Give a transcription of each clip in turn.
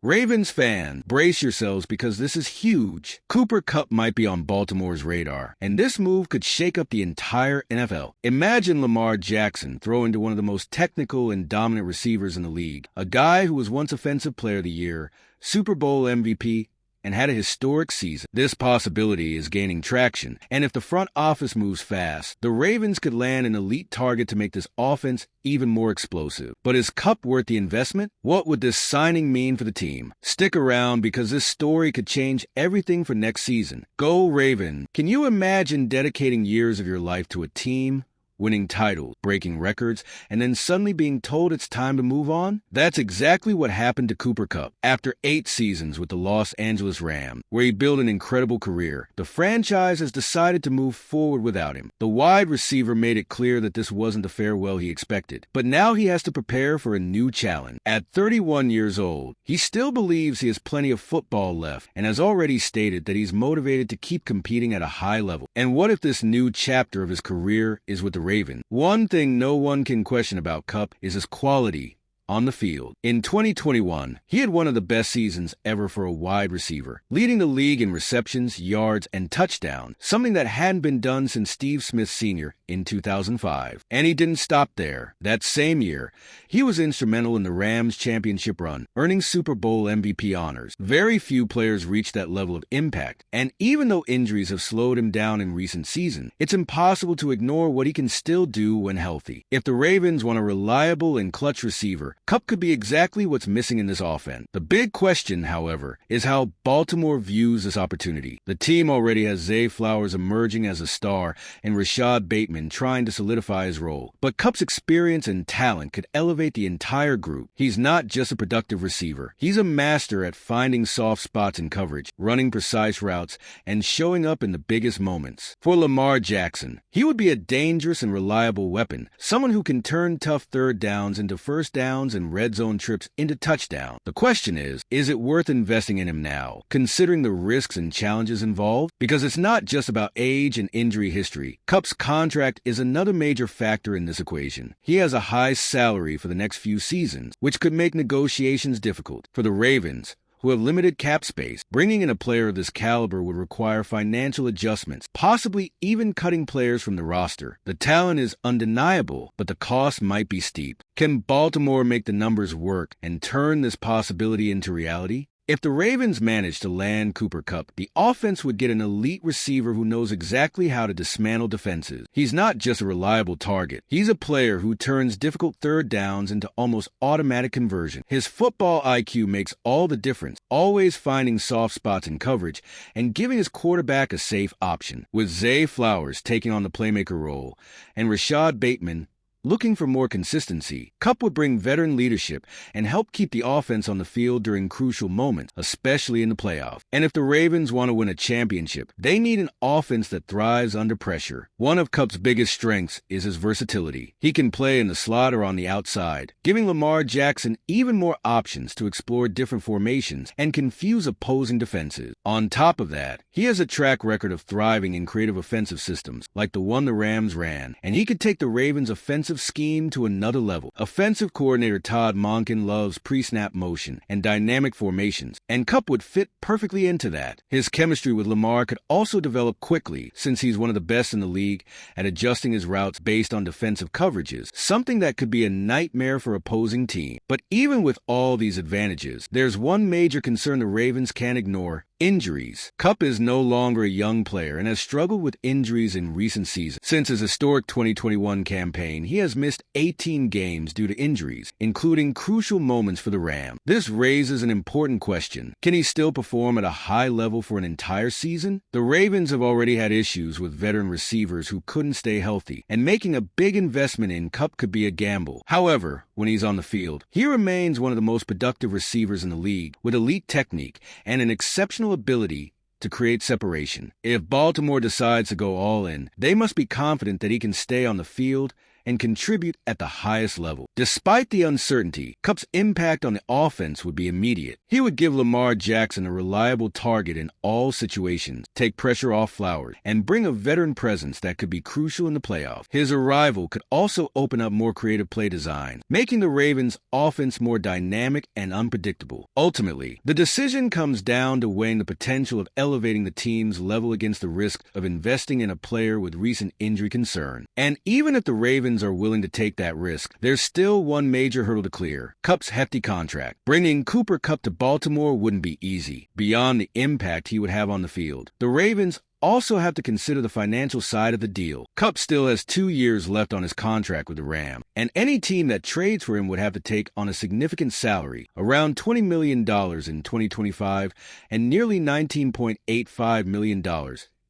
Ravens fan, brace yourselves because this is huge. Cooper Kupp might be on Baltimore's radar, and this move could shake up the entire NFL. Imagine Lamar Jackson throwing to one of the most technical and dominant receivers in the league, a guy who was once Offensive Player of the Year, Super Bowl MVP, and had a historic season. This possibility is gaining traction, and if the front office moves fast, the Ravens could land an elite target to make this offense even more explosive. But is Kupp worth the investment? What would this signing mean for the team? Stick around because this story could change everything for next season. Go Raven! Can you imagine dedicating years of your life to a team, winning titles, breaking records, and then suddenly being told it's time to move on? That's exactly what happened to Cooper Kupp. After 8 seasons with the Los Angeles Rams, where he built an incredible career, the franchise has decided to move forward without him. The wide receiver made it clear that this wasn't the farewell he expected, but now he has to prepare for a new challenge. At 31 years old, he still believes he has plenty of football left and has already stated that he's motivated to keep competing at a high level. And what if this new chapter of his career is with the Ravens? One thing no one can question about Kupp is his quality on the field. In 2021, he had one of the best seasons ever for a wide receiver, leading the league in receptions, yards, and touchdowns, something that hadn't been done since Steve Smith Sr. in 2005. And he didn't stop there. That same year, he was instrumental in the Rams championship run, earning Super Bowl MVP honors. Very few players reach that level of impact, and even though injuries have slowed him down in recent seasons, it's impossible to ignore what he can still do when healthy. If the Ravens want a reliable and clutch receiver, Kupp could be exactly what's missing in this offense. The big question, however, is how Baltimore views this opportunity. The team already has Zay Flowers emerging as a star and Rashad Bateman trying to solidify his role. But Kupp's experience and talent could elevate the entire group. He's not just a productive receiver. He's a master at finding soft spots in coverage, running precise routes, and showing up in the biggest moments. For Lamar Jackson, he would be a dangerous and reliable weapon, someone who can turn tough third downs into first downs and red zone trips into touchdowns. The question is it worth investing in him now, considering the risks and challenges involved? Because it's not just about age and injury history. Kupp's contract is another major factor in this equation. He has a high salary for the next few seasons, which could make negotiations difficult. For the Ravens, who have limited cap space, bringing in a player of this caliber would require financial adjustments, possibly even cutting players from the roster. The talent is undeniable, but the cost might be steep. Can Baltimore make the numbers work and turn this possibility into reality? If the Ravens manage to land Cooper Kupp, the offense would get an elite receiver who knows exactly how to dismantle defenses. He's not just a reliable target. He's a player who turns difficult third downs into almost automatic conversion. His football IQ makes all the difference, always finding soft spots in coverage and giving his quarterback a safe option. With Zay Flowers taking on the playmaker role and Rashad Bateman looking for more consistency, Kupp would bring veteran leadership and help keep the offense on the field during crucial moments, especially in the playoffs. And if the Ravens want to win a championship, they need an offense that thrives under pressure. One of Kupp's biggest strengths is his versatility. He can play in the slot or on the outside, giving Lamar Jackson even more options to explore different formations and confuse opposing defenses. On top of that, he has a track record of thriving in creative offensive systems, like the one the Rams ran, and he could take the Ravens' offensive scheme to another level. Offensive coordinator Todd Monken loves pre-snap motion and dynamic formations, and Kupp would fit perfectly into that. His chemistry with Lamar could also develop quickly, since he's one of the best in the league at adjusting his routes based on defensive coverages, something that could be a nightmare for opposing teams. But even with all these advantages, there's one major concern the Ravens can't ignore: injuries. Kupp is no longer a young player and has struggled with injuries in recent seasons. Since his historic 2021 campaign, he has missed 18 games due to injuries, including crucial moments for the Rams. This raises an important question. Can he still perform at a high level for an entire season? The Ravens have already had issues with veteran receivers who couldn't stay healthy, and making a big investment in Kupp could be a gamble. However, when he's on the field, he remains one of the most productive receivers in the league, with elite technique and an exceptional ability to create separation. If Baltimore decides to go all in, they must be confident that he can stay on the field and contribute at the highest level. Despite the uncertainty, Kupp's impact on the offense would be immediate. He would give Lamar Jackson a reliable target in all situations, take pressure off Flowers, and bring a veteran presence that could be crucial in the playoffs. His arrival could also open up more creative play design, making the Ravens' offense more dynamic and unpredictable. Ultimately, the decision comes down to weighing the potential of elevating the team's level against the risk of investing in a player with recent injury concern. And even if the Ravens are willing to take that risk, there's still one major hurdle to clear: Kupp's hefty contract. Bringing Cooper Kupp to Baltimore wouldn't be easy, beyond the impact he would have on the field. The Ravens also have to consider the financial side of the deal. Kupp still has 2 years left on his contract with the Rams, and any team that trades for him would have to take on a significant salary, around $20 million in 2025 and nearly $19.85 million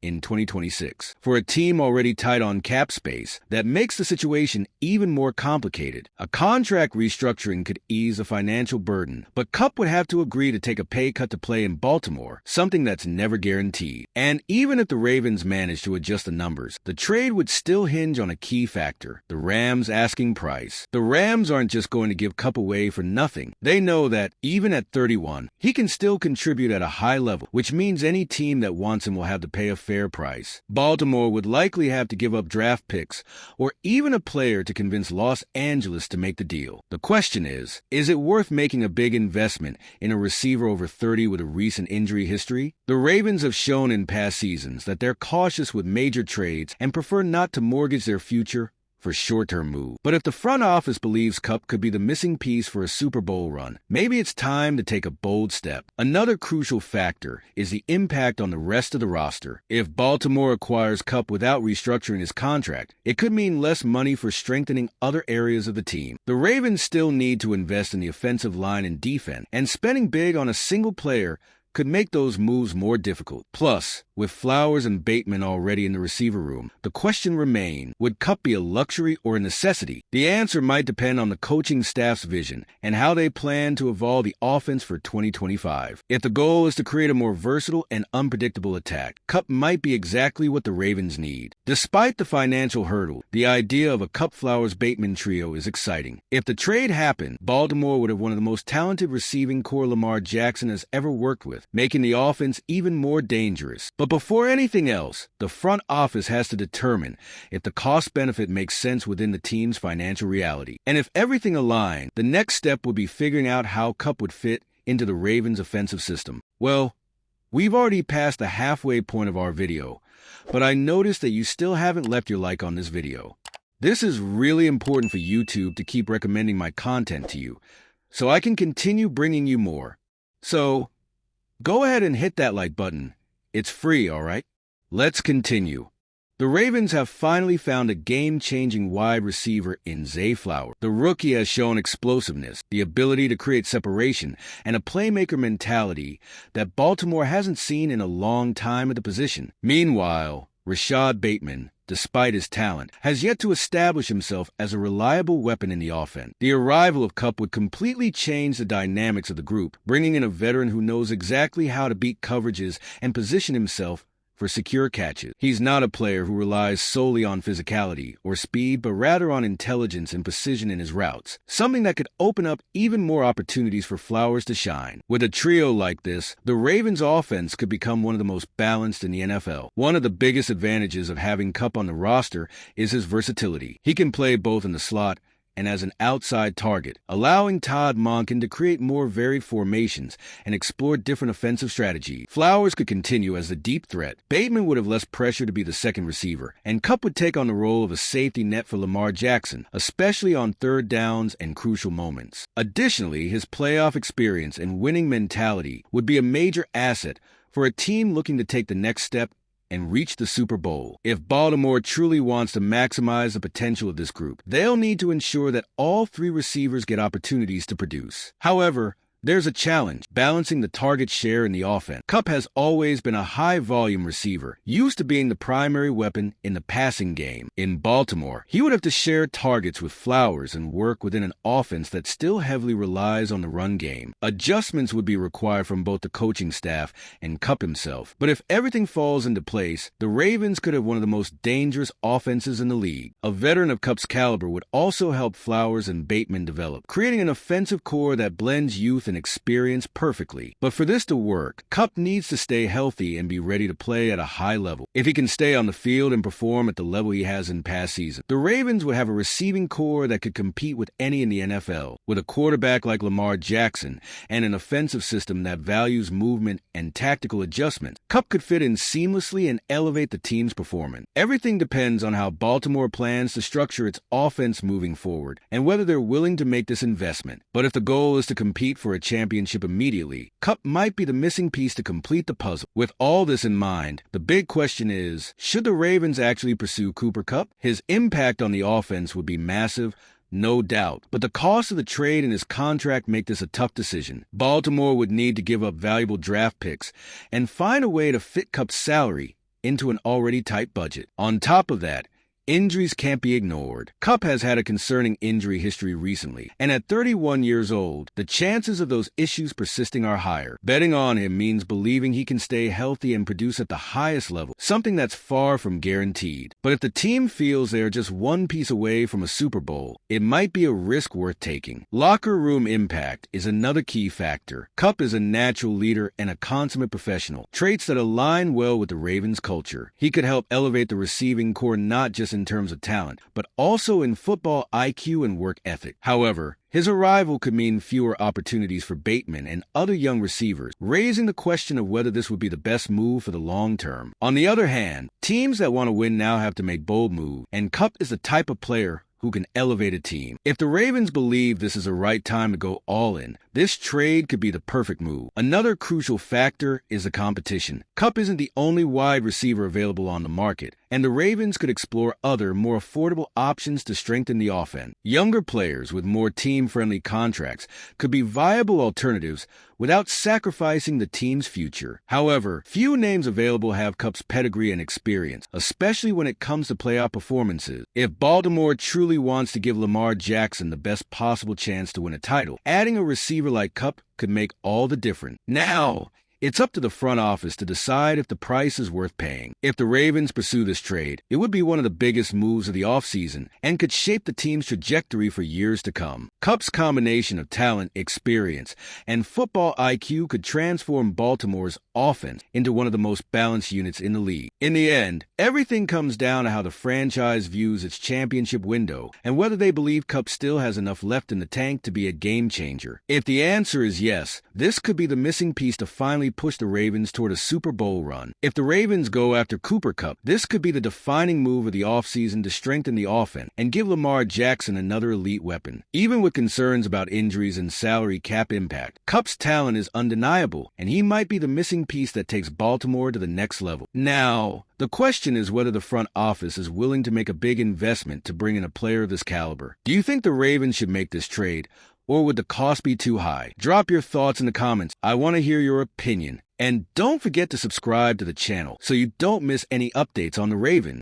in 2026. For a team already tight on cap space, that makes the situation even more complicated. A contract restructuring could ease the financial burden, but Kupp would have to agree to take a pay cut to play in Baltimore, something that's never guaranteed. And even if the Ravens manage to adjust the numbers, the trade would still hinge on a key factor: the Rams' asking price. The Rams aren't just going to give Kupp away for nothing. They know that, even at 31, he can still contribute at a high level, which means any team that wants him will have to pay a fair price. Baltimore would likely have to give up draft picks or even a player to convince Los Angeles to make the deal. The question is it worth making a big investment in a receiver over 30 with a recent injury history? The Ravens have shown in past seasons that they're cautious with major trades and prefer not to mortgage their future for short-term moves. But if the front office believes Kupp could be the missing piece for a Super Bowl run, maybe it's time to take a bold step. Another crucial factor is the impact on the rest of the roster. If Baltimore acquires Kupp without restructuring his contract, it could mean less money for strengthening other areas of the team. The Ravens still need to invest in the offensive line and defense, and spending big on a single player could make those moves more difficult. Plus, with Flowers and Bateman already in the receiver room, the question remains: would Kupp be a luxury or a necessity? The answer might depend on the coaching staff's vision and how they plan to evolve the offense for 2025. If the goal is to create a more versatile and unpredictable attack, Kupp might be exactly what the Ravens need. Despite the financial hurdle, the idea of a Kupp-Flowers-Bateman trio is exciting. If the trade happened, Baltimore would have one of the most talented receiving core Lamar Jackson has ever worked with, making the offense even more dangerous. But before anything else, the front office has to determine if the cost-benefit makes sense within the team's financial reality. And if everything aligned, the next step would be figuring out how Kupp would fit into the Ravens' offensive system. Well, we've already passed the halfway point of our video, but I noticed that you still haven't left your like on this video. This is really important for YouTube to keep recommending my content to you, so I can continue bringing you more. So, go ahead and hit that like button. It's free, all right? Let's continue. The Ravens have finally found a game-changing wide receiver in Zay Flowers. The rookie has shown explosiveness, the ability to create separation, and a playmaker mentality that Baltimore hasn't seen in a long time at the position. Meanwhile, Rashad Bateman, despite his talent, has yet to establish himself as a reliable weapon in the offense. The arrival of Kupp would completely change the dynamics of the group, bringing in a veteran who knows exactly how to beat coverages and position himself for secure catches. He's not a player who relies solely on physicality or speed, but rather on intelligence and precision in his routes, something that could open up even more opportunities for Flowers to shine. With a trio like this, the Ravens' offense could become one of the most balanced in the NFL. One of the biggest advantages of having Kupp on the roster is his versatility. He can play both in the slot and as an outside target, allowing Todd Monken to create more varied formations and explore different offensive strategies. Flowers could continue as the deep threat. Bateman would have less pressure to be the second receiver, and Kupp would take on the role of a safety net for Lamar Jackson, especially on third downs and crucial moments. Additionally, his playoff experience and winning mentality would be a major asset for a team looking to take the next step and reach the Super Bowl. If Baltimore truly wants to maximize the potential of this group, they'll need to ensure that all three receivers get opportunities to produce. However, There's a challenge, balancing the target share in the offense. Kupp has always been a high-volume receiver, used to being the primary weapon in the passing game. In Baltimore, he would have to share targets with Flowers and work within an offense that still heavily relies on the run game. Adjustments would be required from both the coaching staff and Kupp himself. But if everything falls into place, the Ravens could have one of the most dangerous offenses in the league. A veteran of Kupp's caliber would also help Flowers and Bateman develop, creating an offensive core that blends youth and experience perfectly. But for this to work, Kupp needs to stay healthy and be ready to play at a high level. If he can stay on the field and perform at the level he has in past seasons, the Ravens would have a receiving core that could compete with any in the NFL. With a quarterback like Lamar Jackson and an offensive system that values movement and tactical adjustments, Kupp could fit in seamlessly and elevate the team's performance. Everything depends on how Baltimore plans to structure its offense moving forward and whether they're willing to make this investment. But if the goal is to compete for a championship immediately, Kupp might be the missing piece to complete the puzzle. With all this in mind, the big question is, should the Ravens actually pursue Cooper Kupp? His impact on the offense would be massive, no doubt, but the cost of the trade and his contract make this a tough decision. Baltimore would need to give up valuable draft picks and find a way to fit Kupp's salary into an already tight budget. On top of that, injuries can't be ignored. Kupp has had a concerning injury history recently, and at 31 years old, the chances of those issues persisting are higher. Betting on him means believing he can stay healthy and produce at the highest level, something that's far from guaranteed. But if the team feels they are just one piece away from a Super Bowl, it might be a risk worth taking. Locker room impact is another key factor. Kupp is a natural leader and a consummate professional, traits that align well with the Ravens' culture. He could help elevate the receiving core not just in terms of talent, but also in football IQ and work ethic. However, his arrival could mean fewer opportunities for Bateman and other young receivers, raising the question of whether this would be the best move for the long term. On the other hand, teams that want to win now have to make bold moves, and Kupp is the type of player who can elevate a team. If the Ravens believe this is the right time to go all in, this trade could be the perfect move. Another crucial factor is the competition. Kupp isn't the only wide receiver available on the market, and the Ravens could explore other, more affordable options to strengthen the offense. Younger players with more team-friendly contracts could be viable alternatives without sacrificing the team's future. However, few names available have Kupp's pedigree and experience, especially when it comes to playoff performances. If Baltimore truly wants to give Lamar Jackson the best possible chance to win a title, adding a receiver like Kupp could make all the difference. Now, it's up to the front office to decide if the price is worth paying. If the Ravens pursue this trade, it would be one of the biggest moves of the offseason and could shape the team's trajectory for years to come. Kupp's combination of talent, experience, and football IQ could transform Baltimore's offense into one of the most balanced units in the league. In the end, everything comes down to how the franchise views its championship window and whether they believe Kupp still has enough left in the tank to be a game changer. If the answer is yes, this could be the missing piece to finally push the Ravens toward a Super Bowl run. If the Ravens go after Cooper Kupp, this could be the defining move of the offseason to strengthen the offense and give Lamar Jackson another elite weapon. Even with concerns about injuries and salary cap impact, Kupp's talent is undeniable, and he might be the missing piece that takes Baltimore to the next level. Now, the question is whether the front office is willing to make a big investment to bring in a player of this caliber. Do you think the Ravens should make this trade, or would the cost be too high? Drop your thoughts in the comments. I want to hear your opinion. And don't forget to subscribe to the channel so you don't miss any updates on the Ravens.